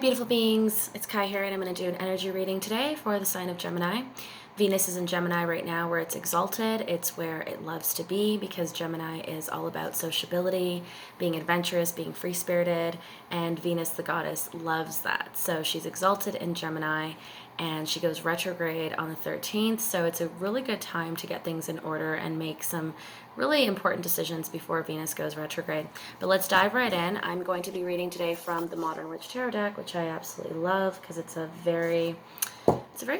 beautiful beings, it's Kai here, and I'm going to do an energy reading today for the sign of Gemini. Venus is in Gemini right now where it's exalted. It's where it loves to be because Gemini is all about sociability, being adventurous, being free-spirited, and Venus, the goddess, loves that. So she's exalted in Gemini, and she goes retrograde on the 13th, so it's a really good time to get things in order and make some really important decisions before Venus goes retrograde. But let's dive right in. I'm going to be reading today from the Modern Witch Tarot deck, which I absolutely love because it's a very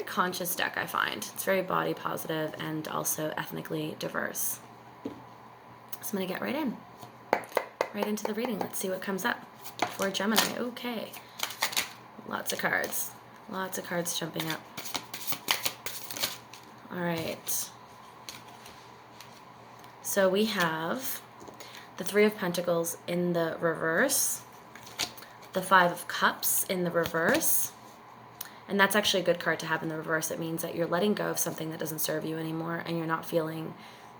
conscious deck, I find. It's very body positive and also ethnically diverse. So I'm going to get right into the reading. Let's see what comes up for Gemini. Okay. Lots of cards. Lots of cards jumping up. All right. So we have the Three of Pentacles in the reverse, the Five of Cups in the reverse, and that's actually a good card to have in the reverse. It means that you're letting go of something that doesn't serve you anymore, and you're not feeling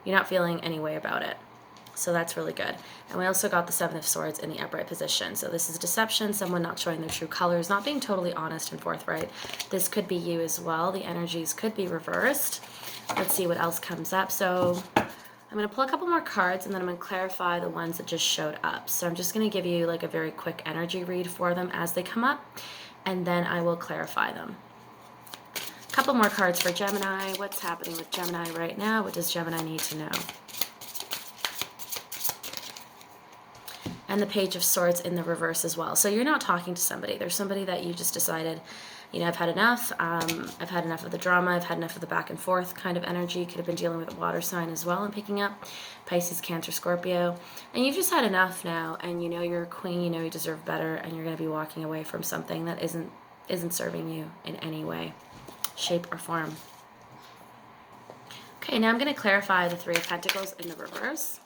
any way about it. So that's really good. And we also got the Seven of Swords in the upright position. So this is deception, someone not showing their true colors, not being totally honest and forthright. This could be you as well. The energies could be reversed. Let's see what else comes up. So I'm going to pull a couple more cards, and then I'm going to clarify the ones that just showed up. So I'm just going to give you like a very quick energy read for them as they come up, and then I will clarify them. A couple more cards for Gemini. What's happening with Gemini right now? What does Gemini need to know? And the Page of Swords in the reverse as well. So you're not talking to somebody. There's somebody that you just decided, you know, I've had enough. I've had enough of the drama. I've had enough of the back and forth kind of energy. Could have been dealing with a water sign as well and picking up Pisces, Cancer, Scorpio. And you've just had enough now, and you know you're a queen, you know you deserve better, and you're going to be walking away from something that isn't serving you in any way, shape, or form. Okay, now I'm going to clarify the Three of Pentacles in the reverse.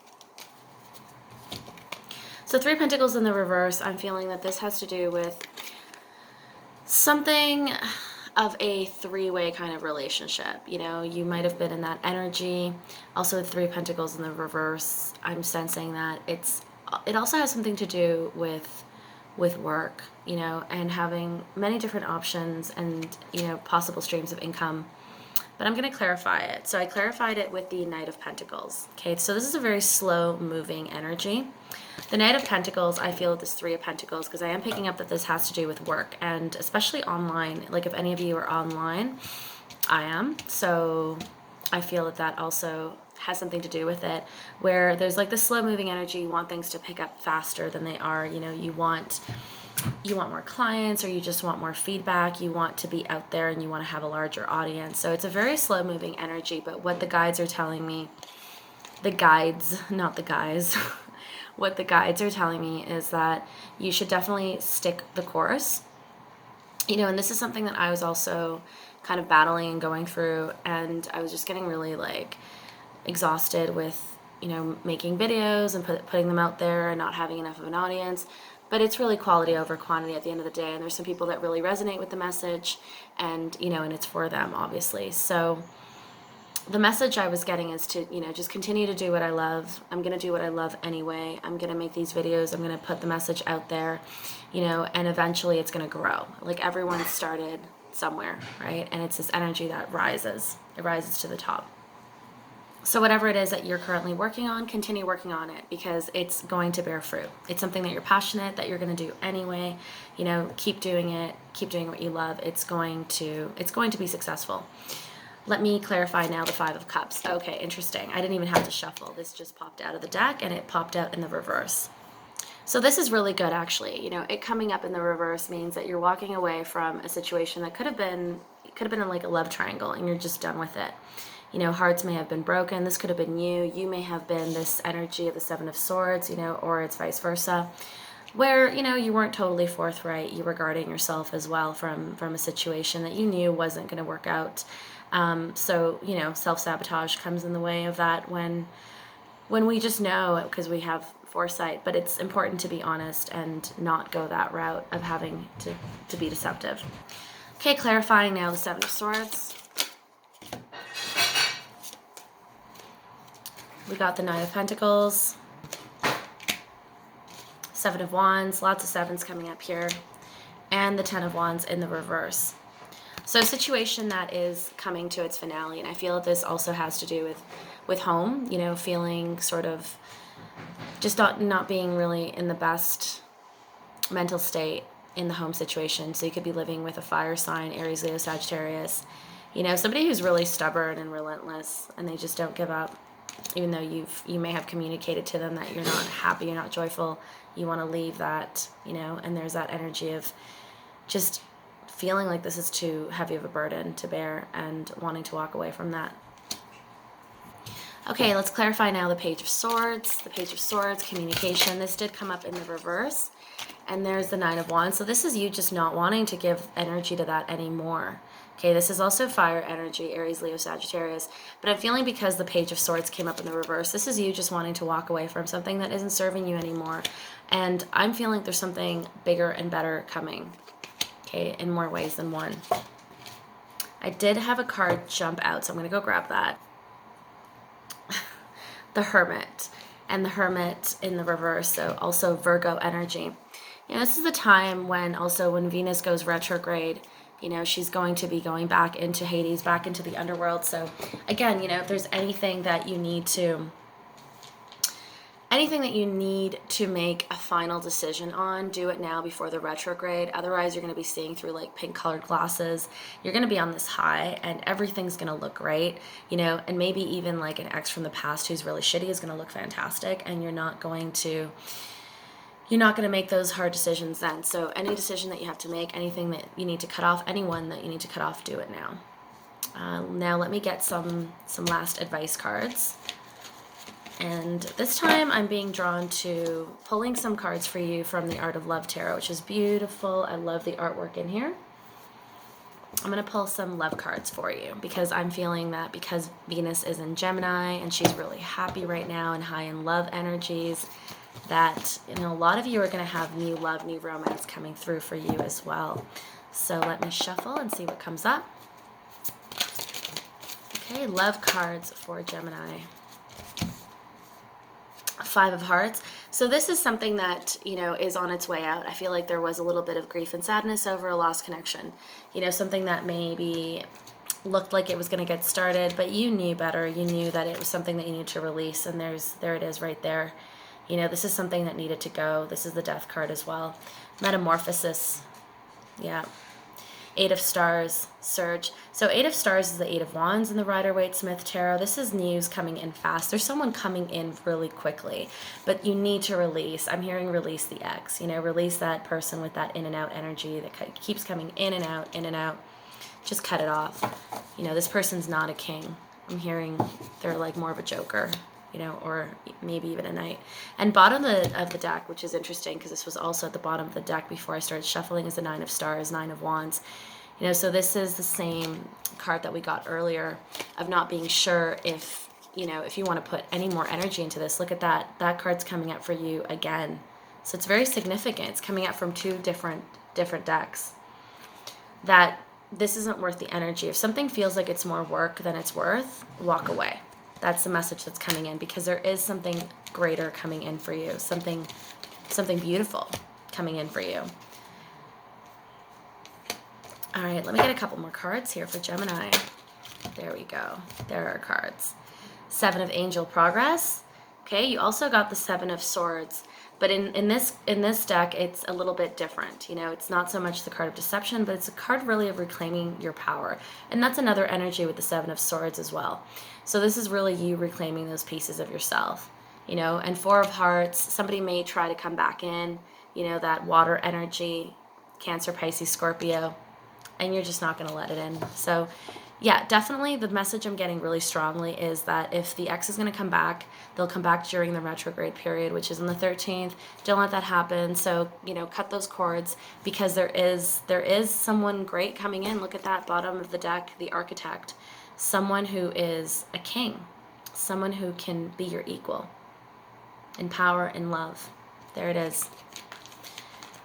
So Three of Pentacles in the reverse, I'm feeling that this has to do with something of a three-way kind of relationship. You know, you might have been in that energy. Also with Three of Pentacles in the reverse, I'm sensing that it also has something to do with work, you know, and having many different options and, you know, possible streams of income. But I'm going to clarify it. So I clarified it with the Knight of Pentacles. Okay, so this is a very slow-moving energy. The Knight of Pentacles, I feel with this Three of Pentacles, because I am picking up that this has to do with work, and especially online. Like if any of you are online, I am. So I feel that that also has something to do with it, where there's like this slow-moving energy. You want things to pick up faster than they are. You know, you want more clients, or you just want more feedback. You want to be out there and you want to have a larger audience. So it's a very slow-moving energy, but what the guides are telling me, the guides, not the guys, what the guides are telling me is that you should definitely stick the course. You know, and this is something that I was also kind of battling and going through, and I was just getting really like exhausted with, you know, making videos and putting them out there and not having enough of an audience. But it's really quality over quantity at the end of the day, and there's some people that really resonate with the message, and, you know, and it's for them, obviously. So the message I was getting is to, you know, just continue to do what I love. I'm going to do what I love anyway. I'm going to make these videos. I'm going to put the message out there, you know, and eventually it's going to grow. Like everyone started somewhere, right? And it's this energy that rises. It rises to the top. So whatever it is that you're currently working on, continue working on it, because it's going to bear fruit. It's something that you're passionate, that you're going to do anyway. You know, keep doing it. Keep doing what you love. It's going to be successful. Let me clarify now the Five of Cups. Okay, interesting. I didn't even have to shuffle. This just popped out of the deck, and it popped out in the reverse. So this is really good, actually. You know, it coming up in the reverse means that you're walking away from a situation that could have been in like a love triangle, and you're just done with it. You know, hearts may have been broken. This could have been you. You may have been this energy of the Seven of Swords, you know, or it's vice versa, where, you know, you weren't totally forthright. You were guarding yourself as well from a situation that you knew wasn't going to work out. So, you know, self-sabotage comes in the way of that when we just know, because we have foresight. But it's important to be honest and not go that route of having to be deceptive. Okay, clarifying now the Seven of Swords. We got the Nine of Pentacles, Seven of Wands, lots of sevens coming up here. and the Ten of Wands in the reverse. So a situation that is coming to its finale, and I feel that this also has to do with home, you know, feeling sort of just not being really in the best mental state in the home situation. So you could be living with a fire sign, Aries, Leo, Sagittarius, you know, somebody who's really stubborn and relentless, and they just don't give up, even though you may have communicated to them that you're not happy, you're not joyful, you want to leave that, you know, and there's that energy of just feeling like this is too heavy of a burden to bear and wanting to walk away from that. Okay, let's clarify now the Page of Swords. The Page of Swords, communication. This did come up in the reverse. And there's the Nine of Wands. So this is you just not wanting to give energy to that anymore. Okay, this is also fire energy, Aries, Leo, Sagittarius. But I'm feeling because the Page of Swords came up in the reverse, this is you just wanting to walk away from something that isn't serving you anymore. And I'm feeling there's something bigger and better coming. Okay, in more ways than one. I did have a card jump out, so I'm going to go grab that. The Hermit, and the Hermit in the reverse, so also Virgo energy. You know, this is the time when Venus goes retrograde, you know, she's going to be going back into Hades, back into the underworld. So again, you know, if there's anything that you need to make a final decision on, do it now before the retrograde. Otherwise, you're going to be seeing through like pink colored glasses. You're going to be on this high and everything's going to look great, you know, and maybe even like an ex from the past who's really shitty is going to look fantastic, and you're not going to make those hard decisions then. So any decision that you have to make, anything that you need to cut off, anyone that you need to cut off, do it now. Now let me get some last advice cards. And this time I'm being drawn to pulling some cards for you from the Art of Love Tarot, which is beautiful. I love the artwork in here. I'm going to pull some love cards for you because I'm feeling that because Venus is in Gemini and she's really happy right now and high in love energies, that, you know, a lot of you are going to have new love, new romance coming through for you as well. So let me shuffle and see what comes up. Okay, love cards for Gemini. Five of Hearts. So this is something that, you know, is on its way out. I feel like there was a little bit of grief and sadness over a lost connection. You know, something that maybe looked like it was going to get started, but you knew better. You knew that it was something that you needed to release, and there it is right there. You know, this is something that needed to go. This is the Death card as well. Metamorphosis. Yeah. Eight of Stars, Surge. So Eight of Stars is the Eight of Wands in the Rider-Waite-Smith Tarot. This is news coming in fast. There's someone coming in really quickly, but you need to release. I'm hearing release the ex. You know, release that person with that in and out energy that keeps coming in and out, in and out. Just cut it off. You know, this person's not a king. I'm hearing they're like more of a joker, you know, or maybe even a knight. And bottom of the deck, which is interesting because this was also at the bottom of the deck before I started shuffling, is the Nine of Stars, Nine of Wands. You know, so this is the same card that we got earlier of not being sure if, you know, if you want to put any more energy into this. Look at that. That card's coming up for you again. So it's very significant. It's coming up from two different decks. That this isn't worth the energy. If something feels like it's more work than it's worth, walk away. That's the message that's coming in, because there is something greater coming in for you. Something beautiful coming in for you. All right, let me get a couple more cards here for Gemini. There we go. There are cards. Seven of Angel Progress. Okay, you also got the Seven of Swords. But in this deck, it's a little bit different. You know, it's not so much the card of deception, but it's a card really of reclaiming your power. And that's another energy with the Seven of Swords as well. So this is really you reclaiming those pieces of yourself. You know, and Four of Hearts, somebody may try to come back in, you know, that water energy, Cancer, Pisces, Scorpio, and you're just not going to let it in. So yeah, definitely the message I'm getting really strongly is that if the ex is going to come back, they'll come back during the retrograde period, which is on the 13th. Don't let that happen. So, you know, cut those cords, because there is someone great coming in. Look at that bottom of the deck, the Architect. Someone who is a king. Someone who can be your equal in power and love. There it is.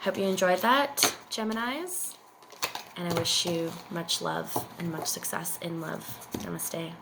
Hope you enjoyed that, Geminis. And I wish you much love and much success in love. Namaste.